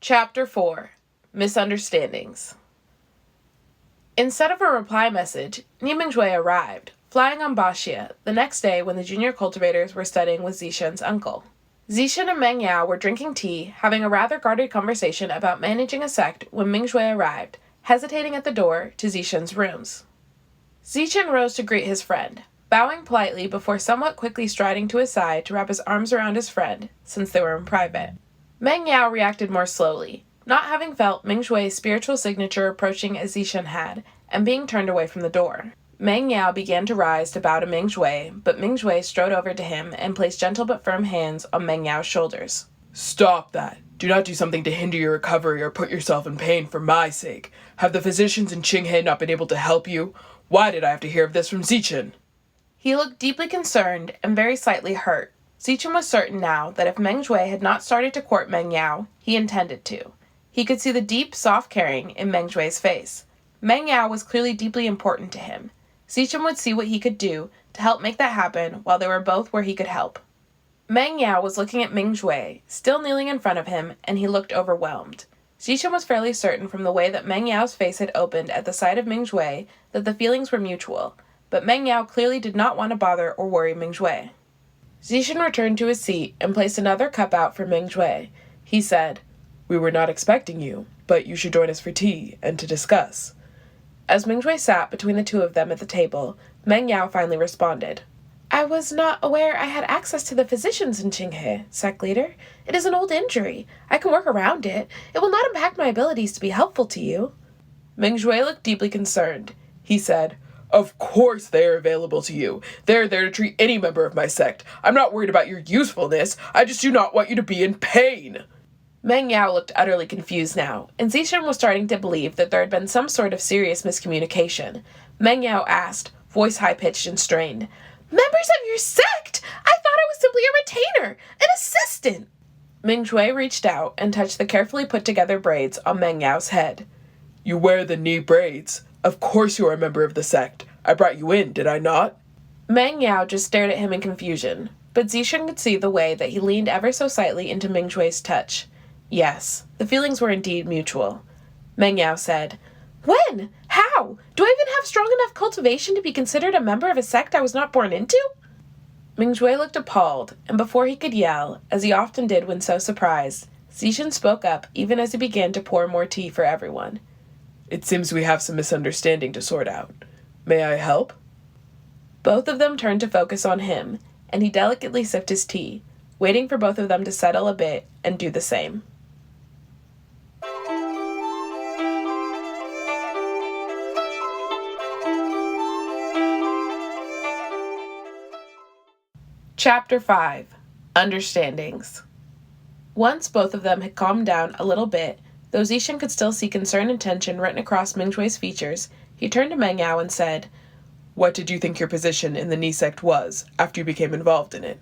Chapter 4. Misunderstandings. Instead of a reply message, Nie arrived, flying on Baxia, the next day when the junior cultivators were studying with Xichen's uncle. Xichen and Meng Yao were drinking tea, having a rather guarded conversation about managing a sect when Meng arrived, hesitating at the door to Xichen's rooms. Xichen rose to greet his friend, bowing politely before somewhat quickly striding to his side to wrap his arms around his friend, since they were in private. Meng Yao reacted more slowly, not having felt Meng Shui's spiritual signature approaching as Xichen had, and being turned away from the door. Meng Yao began to rise to bow to Meng Shui, but Meng Shui strode over to him and placed gentle but firm hands on Meng Yao's shoulders. "Stop that. Do not do something to hinder your recovery or put yourself in pain for my sake. Have the physicians in Qinghe not been able to help you? Why did I have to hear of this from Xichen?" He looked deeply concerned and very slightly hurt. Xichen was certain now that if Meng Shui had not started to court Meng Yao, he intended to. He could see the deep, soft caring in Meng Shui's face. Meng Yao was clearly deeply important to him. Xichen would see what he could do to help make that happen while they were both where he could help. Meng Yao was looking at Meng Shui, still kneeling in front of him, and he looked overwhelmed. Xichen was fairly certain from the way that Meng Yao's face had opened at the sight of Meng Shui that the feelings were mutual, but Meng Yao clearly did not want to bother or worry Meng Shui. Xichen returned to his seat and placed another cup out for Meng Shui. He said, "We were not expecting you, but you should join us for tea and to discuss." As Meng Shui sat between the two of them at the table, Meng Yao finally responded. "I was not aware I had access to the physicians in Qinghe, sect leader. It is an old injury. I can work around it. It will not impact my abilities to be helpful to you." Meng Shui looked deeply concerned. He said, "Of course they are available to you. They're there to treat any member of my sect. I'm not worried about your usefulness. I just do not want you to be in pain." Meng Yao looked utterly confused now, and Xichen was starting to believe that there had been some sort of serious miscommunication. Meng Yao asked, voice high-pitched and strained, "Members of your sect? I thought I was simply a retainer, an assistant." Meng Shui reached out and touched the carefully put-together braids on Meng Yao's head. "You wear the Nie braids. Of course you are a member of the sect. I brought you in, did I not?" Meng Yao just stared at him in confusion, but Xichen could see the way that he leaned ever so slightly into Meng Shui's touch. Yes, the feelings were indeed mutual. Meng Yao said, "When? How? Do I even have strong enough cultivation to be considered a member of a sect I was not born into?" Meng Shui looked appalled, and before he could yell, as he often did when so surprised, Xichen spoke up even as he began to pour more tea for everyone. "It seems we have some misunderstanding to sort out. May I help?" Both of them turned to focus on him, and he delicately sipped his tea, waiting for both of them to settle a bit and do the same. Chapter 5. Understandings. Once both of them had calmed down a little bit, though Xichen could still see concern and tension written across Meng Shui's features, he turned to Meng Yao and said, "What did you think your position in the Nie sect was after you became involved in it?"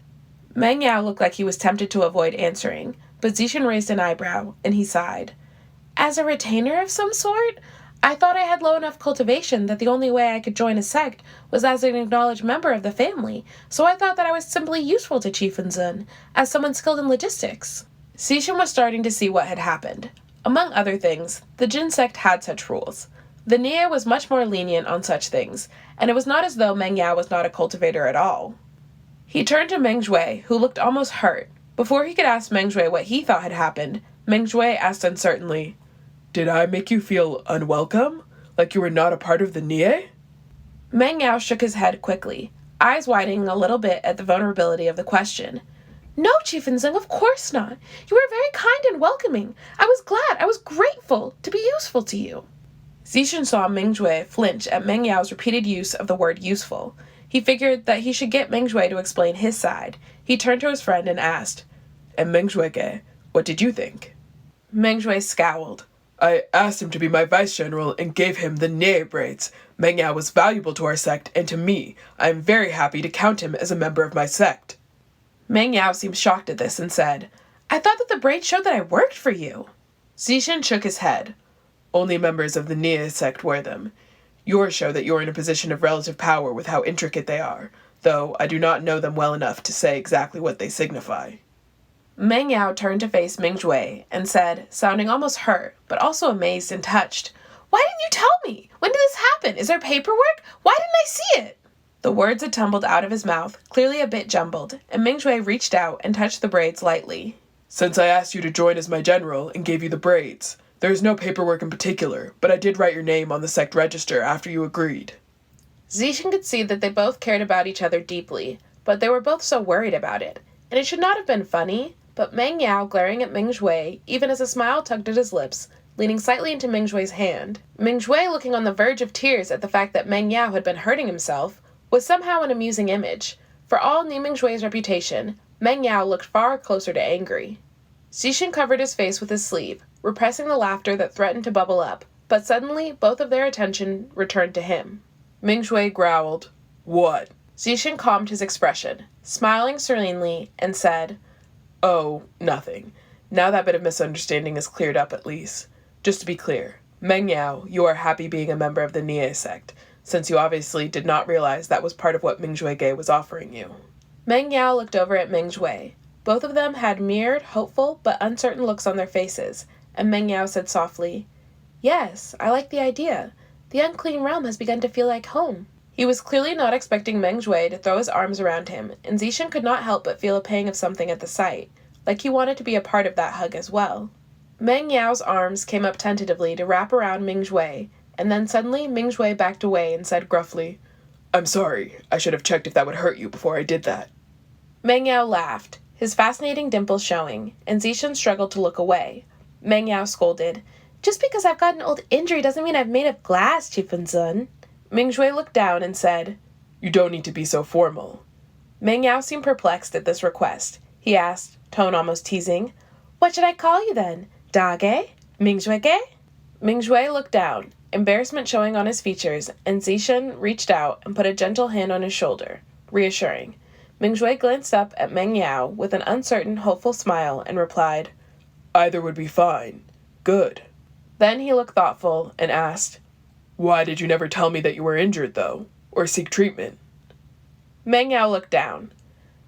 Meng Yao looked like he was tempted to avoid answering, but Xichen raised an eyebrow, and he sighed. "As a retainer of some sort? I thought I had low enough cultivation that the only way I could join a sect was as an acknowledged member of the family, so I thought that I was simply useful to Chief Zun, as someone skilled in logistics." Xichen was starting to see what had happened. Among other things, the Jin sect had such rules. The Nie was much more lenient on such things, and it was not as though Meng Yao was not a cultivator at all. He turned to Meng Shui, who looked almost hurt. Before he could ask Meng Shui what he thought had happened, Meng Shui asked uncertainly, "Did I make you feel unwelcome? Like you were not a part of the Nie?" Meng Yao shook his head quickly, eyes widening a little bit at the vulnerability of the question. "No, Chief Zeng, of course not. You were very kind and welcoming. I was glad, I was grateful to be useful to you." Xichen saw Meng Shui flinch at Meng Yao's repeated use of the word useful. He figured that he should get Meng Shui to explain his side. He turned to his friend and asked, "And Meng Shui, what did you think?" Meng Shui scowled. "I asked him to be my vice-general and gave him the Nie braids. Meng Yao was valuable to our sect and to me. I am very happy to count him as a member of my sect." Meng Yao seemed shocked at this and said, "I thought that the braids showed that I worked for you." Xichen shook his head. "Only members of the Nie sect wear them. Yours show that you are in a position of relative power with how intricate they are, though I do not know them well enough to say exactly what they signify." Meng Yao turned to face Ming Jue and said, sounding almost hurt, but also amazed and touched, "Why didn't you tell me? When did this happen? Is there paperwork? Why didn't I see it?" The words had tumbled out of his mouth, clearly a bit jumbled, and Ming Jue reached out and touched the braids lightly. "Since I asked you to join as my general and gave you the braids, there is no paperwork in particular, but I did write your name on the sect register after you agreed." Xichen could see that they both cared about each other deeply, but they were both so worried about it, and it should not have been funny, but Meng Yao glaring at Ming Jue, even as a smile tugged at his lips, leaning slightly into Ming Jue's hand, Ming Jue looking on the verge of tears at the fact that Meng Yao had been hurting himself, was somehow an amusing image. For all Nie Jue's reputation, Meng Yao looked far closer to angry. Xichen covered his face with his sleeve, repressing the laughter that threatened to bubble up, but suddenly both of their attention returned to him. Ming Jue growled, "What?" Xichen calmed his expression, smiling serenely, and said, "Oh, nothing. Now that bit of misunderstanding is cleared up at least. Just to be clear, Meng Yao, you are happy being a member of the Nie sect, since you obviously did not realize that was part of what Ming Jue was offering you." Meng Yao looked over at Ming Jue. Both of them had mirrored, hopeful, but uncertain looks on their faces, and Meng Yao said softly, "Yes, I like the idea. The unclean realm has begun to feel like home." He was clearly not expecting Meng Jue to throw his arms around him, and Xichen could not help but feel a pang of something at the sight, like he wanted to be a part of that hug as well. Meng Yao's arms came up tentatively to wrap around Ming Jue, and then suddenly Ming Jue backed away and said gruffly, "I'm sorry. I should have checked if that would hurt you before I did that." Meng Yao laughed, his fascinating dimples showing, and Xichen struggled to look away. Meng Yao scolded, "Just because I've got an old injury doesn't mean I'm made of glass, Chifunzun." Ming Jue looked down and said, "You don't need to be so formal." Meng Yao seemed perplexed at this request. He asked, tone almost teasing, "What should I call you then? Dage? Ming Jue?" Ming Jue looked down, embarrassment showing on his features, and Xichen reached out and put a gentle hand on his shoulder, reassuring. Ming Jue glanced up at Meng Yao with an uncertain, hopeful smile and replied, "Either would be fine. Good." Then he looked thoughtful and asked, "Why did you never tell me that you were injured, though? Or seek treatment?" Meng Yao looked down.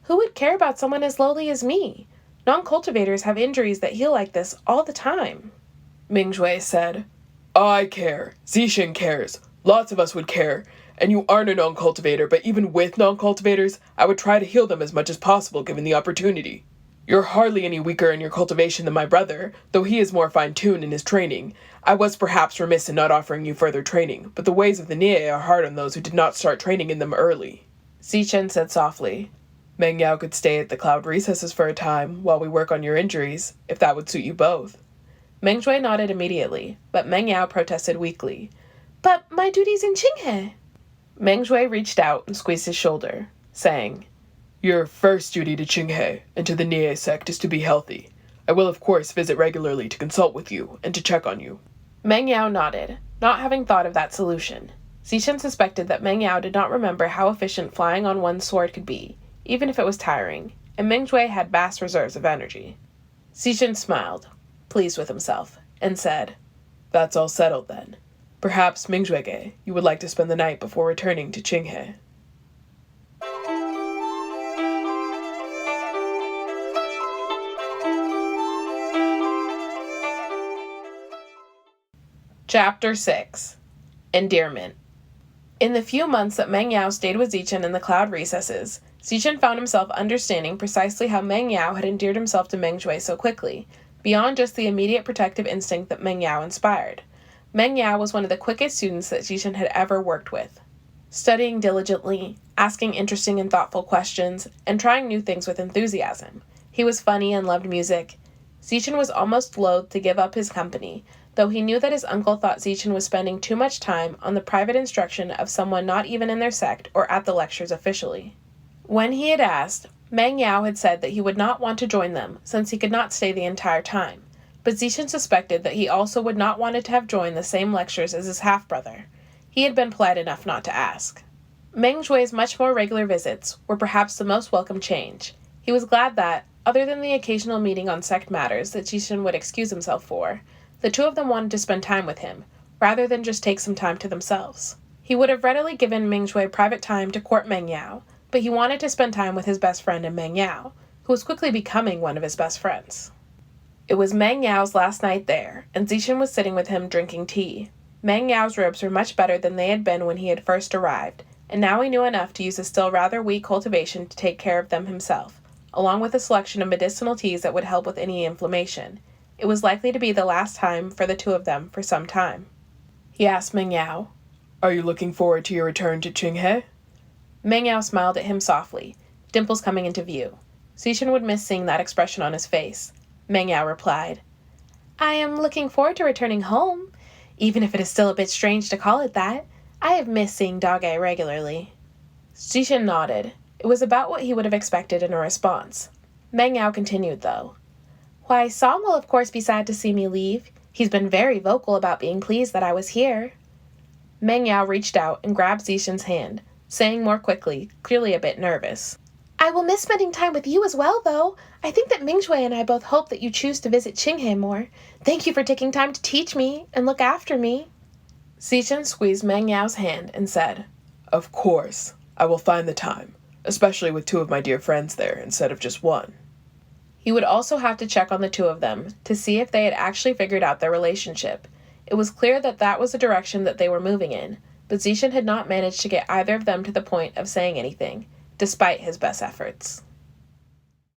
Who would care about someone as lowly as me? Non-cultivators have injuries that heal like this all the time. Ming Jue said, "I care. Xichen cares. Lots of us would care. And you aren't a non-cultivator, but even with non-cultivators, I would try to heal them as much as possible given the opportunity. You're hardly any weaker in your cultivation than my brother, though he is more fine-tuned in his training. I was perhaps remiss in not offering you further training, but the ways of the Nie are hard on those who did not start training in them early." Xichen said softly, "Meng Yao could stay at the cloud recesses for a time while we work on your injuries, if that would suit you both." Meng Jue nodded immediately, but Meng Yao protested weakly. "But my duties in Qinghe." Meng Jue reached out and squeezed his shoulder, saying, "Your first duty to Qinghe and to the Nie sect is to be healthy. I will of course visit regularly to consult with you and to check on you." Meng Yao nodded, not having thought of that solution. Xichen suspected that Meng Yao did not remember how efficient flying on one's sword could be, even if it was tiring, and Ming Jue had vast reserves of energy. Xichen smiled, pleased with himself, and said, "That's all settled then. Perhaps, Ming Jue, you would like to spend the night before returning to Qinghe." Chapter 6. Endearment. In the few months that Meng Yao stayed with Xichen in the cloud recesses, Xichen found himself understanding precisely how Meng Yao had endeared himself to Ming Jue so quickly, beyond just the immediate protective instinct that Meng Yao inspired. Meng Yao was one of the quickest students that Xichen had ever worked with. Studying diligently, asking interesting and thoughtful questions, and trying new things with enthusiasm. He was funny and loved music. Xichen was almost loath to give up his company, though he knew that his uncle thought Xichen was spending too much time on the private instruction of someone not even in their sect or at the lectures officially. When he had asked, Meng Yao had said that he would not want to join them since he could not stay the entire time, but Xichen suspected that he also would not want to have joined the same lectures as his half-brother. He had been polite enough not to ask. Meng Jue's much more regular visits were perhaps the most welcome change. He was glad that, other than the occasional meeting on sect matters that Xichen would excuse himself for, the two of them wanted to spend time with him, rather than just take some time to themselves. He would have readily given Ming Jue private time to court Meng Yao, but he wanted to spend time with his best friend in Meng Yao, who was quickly becoming one of his best friends. It was Meng Yao's last night there, and Xichen was sitting with him drinking tea. Meng Yao's robes were much better than they had been when he had first arrived, and now he knew enough to use his still rather weak cultivation to take care of them himself, along with a selection of medicinal teas that would help with any inflammation. It was likely to be the last time for the two of them for some time. He asked Meng Yao, "Are you looking forward to your return to Qinghe?" Meng Yao smiled at him softly, dimples coming into view. Xichen would miss seeing that expression on his face. Meng Yao replied, "I am looking forward to returning home, even if it is still a bit strange to call it that. I have missed seeing Dage regularly." Xichen nodded. It was about what he would have expected in a response. Meng Yao continued, though. "Huaisang will of course be sad to see me leave. He's been very vocal about being pleased that I was here." Meng Yao reached out and grabbed Xichen's hand, saying more quickly, clearly a bit nervous, "I will miss spending time with you as well, though. I think that Mingshui and I both hope that you choose to visit Qinghe more. Thank you for taking time to teach me and look after me." Xichen squeezed Meng Yao's hand and said, "Of course, I will find the time, especially with two of my dear friends there instead of just one." He would also have to check on the two of them to see if they had actually figured out their relationship. It was clear that that was the direction that they were moving in, but Xichen had not managed to get either of them to the point of saying anything, despite his best efforts.